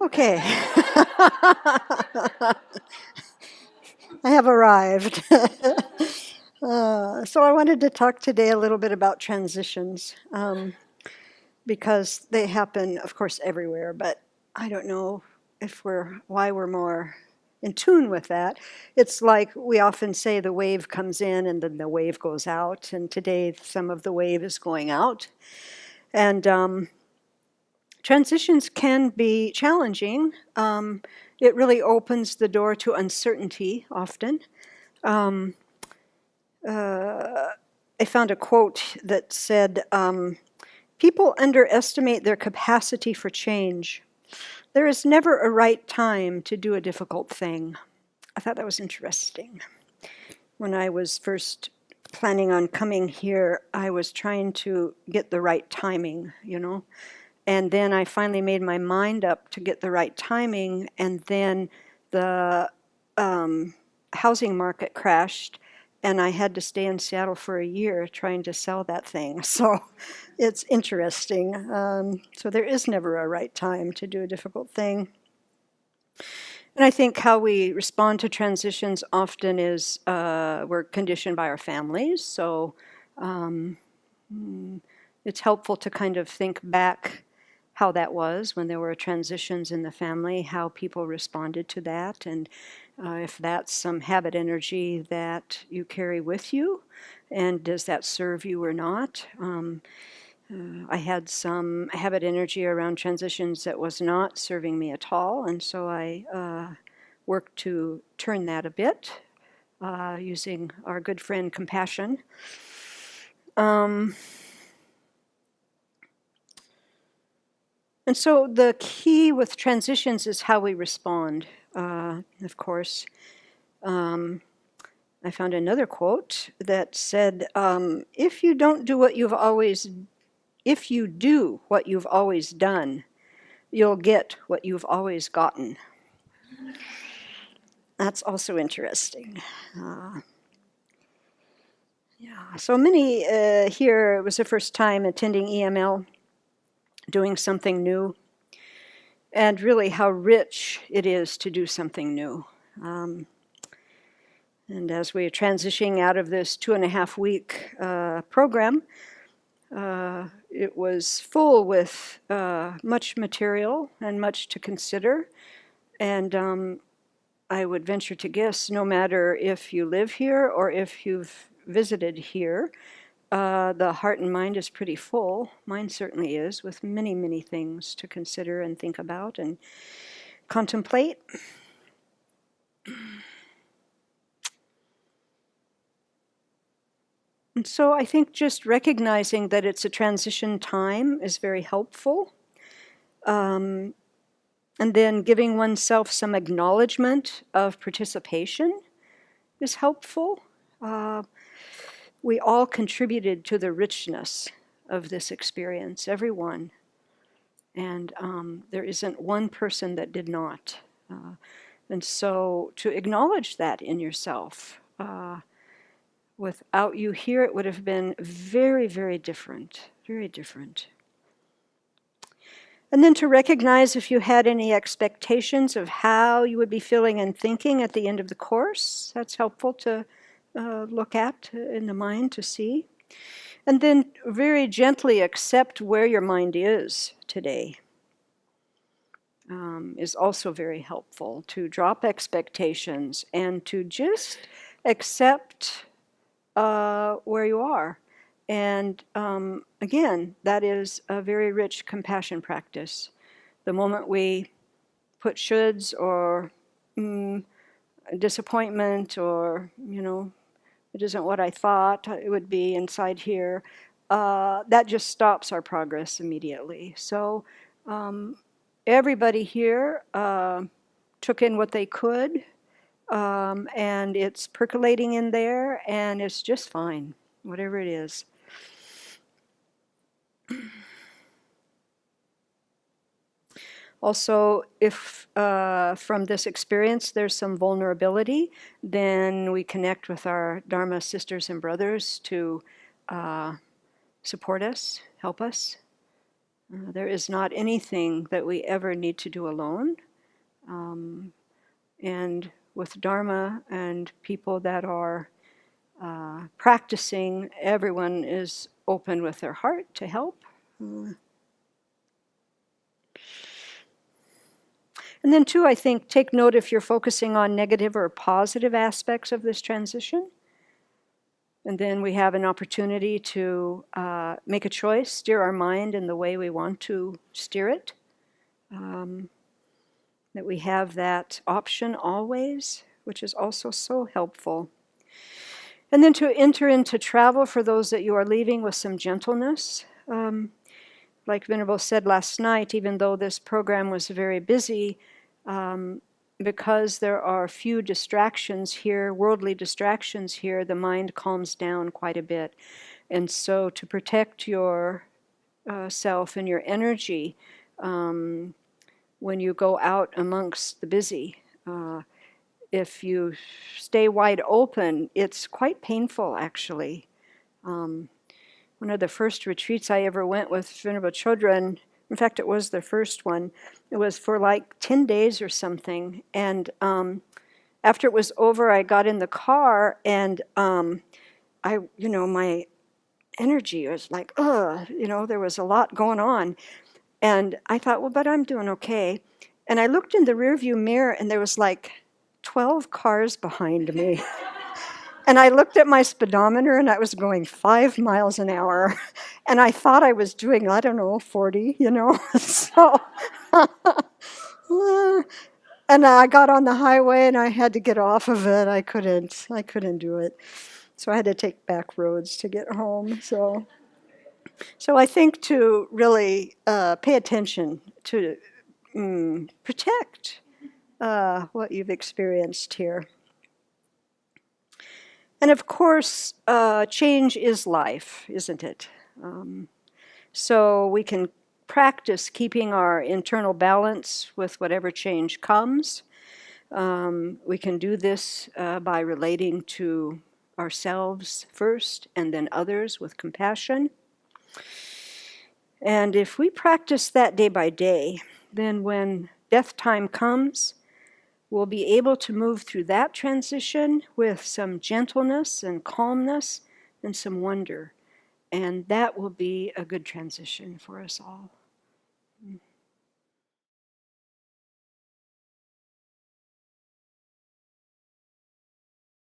Okay. I have arrived. So I wanted to talk today a little bit about transitions because they happen, of course, everywhere, but I don't know why we're more in tune with that. It's like we often say the wave comes in and then the wave goes out, and today some of the wave is going out. And transitions can be challenging. It really opens the door to uncertainty often. Um, I found a quote that said, people underestimate their capacity for change. There is never a right time to do a difficult thing. I thought that was interesting. When I was first planning on coming here, I was trying to get the right timing, you know. And then I finally made my mind up to get the right timing, and then the housing market crashed, and I had to stay in Seattle for a year trying to sell that thing. So it's interesting. So there is never a right time to do a difficult thing. And I think how we respond to transitions often is we're conditioned by our families. So um, it's helpful to kind of think back how that was when there were transitions in the family, how people responded to that, and if that's some habit energy that you carry with you, and does that serve you or not. I had some habit energy around transitions that was not serving me at all, and so I worked to turn that a bit using our good friend compassion. And so the key with transitions is how we respond. Of course, I found another quote that said, "If you do what you've always done, you'll get what you've always gotten." That's also interesting. Yeah. So many here, it was the first time attending EML, doing something new, and really how rich it is to do something new. And as we are transitioning out of this 2.5 week program, it was full with much material and much to consider. And I would venture to guess, no matter if you live here or if you've visited here, the heart and mind is pretty full. Mine certainly is, with many, many things to consider and think about and contemplate. And so I think just recognizing that it's a transition time is very helpful. And then giving oneself some acknowledgement of participation is helpful. We all contributed to the richness of this experience, everyone. And there isn't one person that did not. And so to acknowledge that in yourself, without you here, it would have been very, very different, very different. And then to recognize if you had any expectations of how you would be feeling and thinking at the end of the course. That's helpful to look at in the mind to see. And then very gently accept where your mind is today. Is also very helpful, to drop expectations and to just accept where you are. And again, that is a very rich compassion practice. The moment we put shoulds or disappointment or, it isn't what I thought it would be inside here, that just stops our progress immediately. So everybody here took in what they could, and it's percolating in there, and it's just fine, whatever it is. Also, if from this experience there's some vulnerability, then we connect with our Dharma sisters and brothers to support us, help us. There is not anything that we ever need to do alone. And with Dharma and people that are practicing, everyone is open with their heart to help. And then too, I think, take note if you're focusing on negative or positive aspects of this transition. And then we have an opportunity to make a choice, steer our mind in the way we want to steer it. That we have that option always, which is also so helpful. And then to enter into travel for those that you are leaving with some gentleness. Like Venerable said last night, even though this program was very busy, because there are few distractions here, worldly distractions here, the mind calms down quite a bit. And so to protect your self and your energy when you go out amongst the busy, if you stay wide open, it's quite painful actually. One of the first retreats I ever went with Venerable Chodron, in fact it was the first one, it was for like 10 days or something, and after it was over I got in the car and my energy was like, there was a lot going on, and I thought, well, but I'm doing okay. And I looked in the rearview mirror and there was like 12 cars behind me. And I looked at my speedometer and I was going 5 miles an hour. And I thought I was doing, 40, So, and I got on the highway and I had to get off of it. I couldn't do it. So I had to take back roads to get home. So I think to really pay attention to protect what you've experienced here. And of course, change is life, isn't it? So we can practice keeping our internal balance with whatever change comes. We can do this by relating to ourselves first and then others with compassion. And if we practice that day by day, then when death time comes, we'll be able to move through that transition with some gentleness and calmness and some wonder. And that will be a good transition for us all.